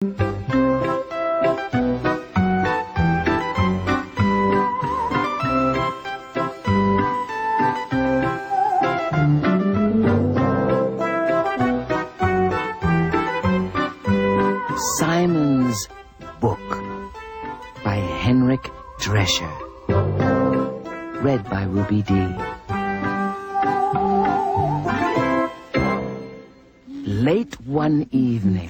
Simon's Book by Henrik Drescher. Read by Ruby D. Late one evening,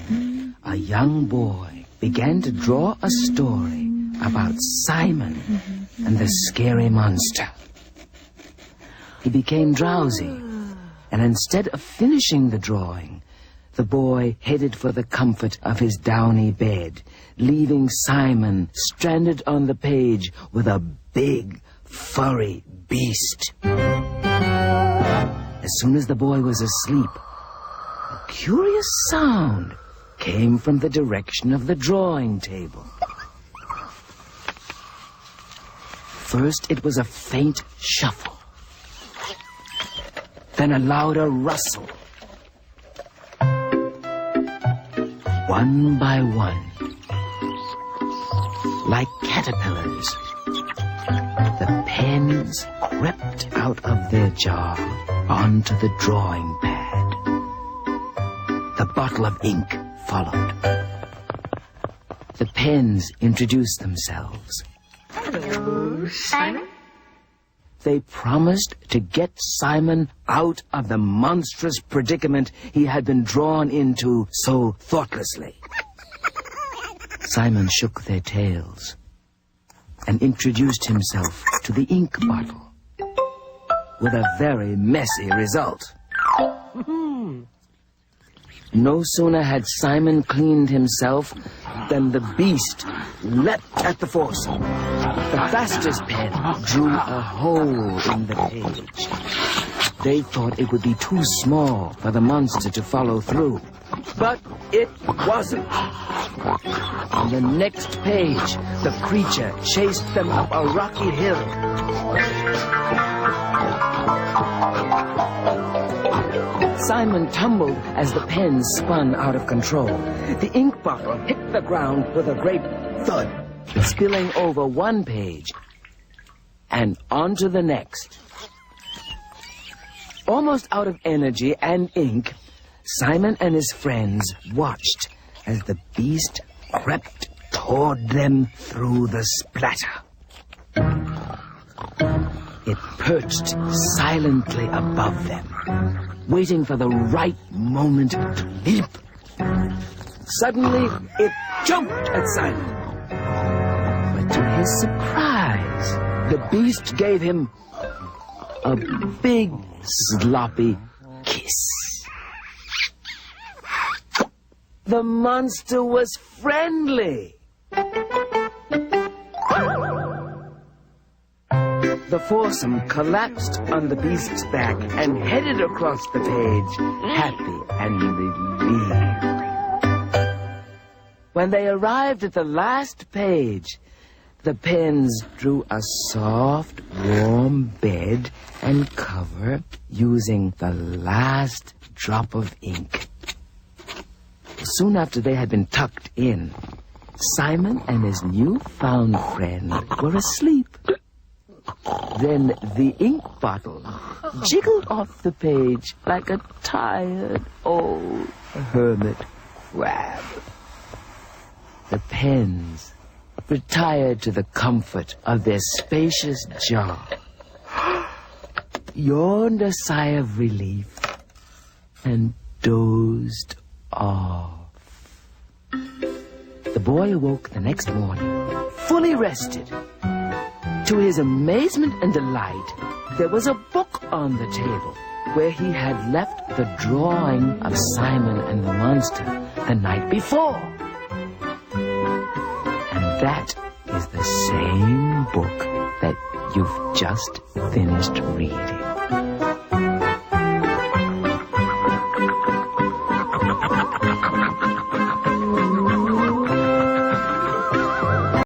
a young boy began to draw a story about Simon and the scary monster. He became drowsy, and instead of finishing the drawing, the boy headed for the comfort of his downy bed, leaving Simon stranded on the page with a big, furry beast. As soon as the boy was asleep, a curious sound came from the direction of the drawing table. First, it was a faint shuffle, then a louder rustle. One by one, like caterpillars, the pens crept out of their jar onto the drawing pad. The bottle of ink followed. The pens introduced themselves. Hello, Simon. They promised to get Simon out of the monstrous predicament he had been drawn into so thoughtlessly. Simon shook their tails and introduced himself to the ink bottle with a very messy result. No sooner had Simon cleaned himself than the beast leapt at the foursome. The fastest pen drew a hole in the page. They thought it would be too small for the monster to follow through, but it wasn't. On the next page, the creature chased them up a rocky hill. Simon tumbled as the pen spun out of control. The ink bottle hit the ground with a great thud, spilling over one page and onto the next. Almost out of energy and ink, Simon and his friends watched as the beast crept toward them through the splatter. It perched silently above them, waiting for the right moment to leap. Suddenly, it jumped at Simon. But to his surprise, the beast gave him a big, sloppy kiss. The monster was friendly. The foursome collapsed on the beast's back and headed across the page, happy and relieved. When they arrived at the last page, the pens drew a soft, warm bed and cover using the last drop of ink. Soon after they had been tucked in, Simon and his new-found friend were asleep. Then the ink bottle jiggled off the page like a tired old hermit crab. The pens retired to the comfort of their spacious jar, yawned a sigh of relief, and dozed off. The boy awoke the next morning, fully rested. To his amazement and delight, there was a book on the table where he had left the drawing of Simon and the monster the night before. And that is the same book that you've just finished reading.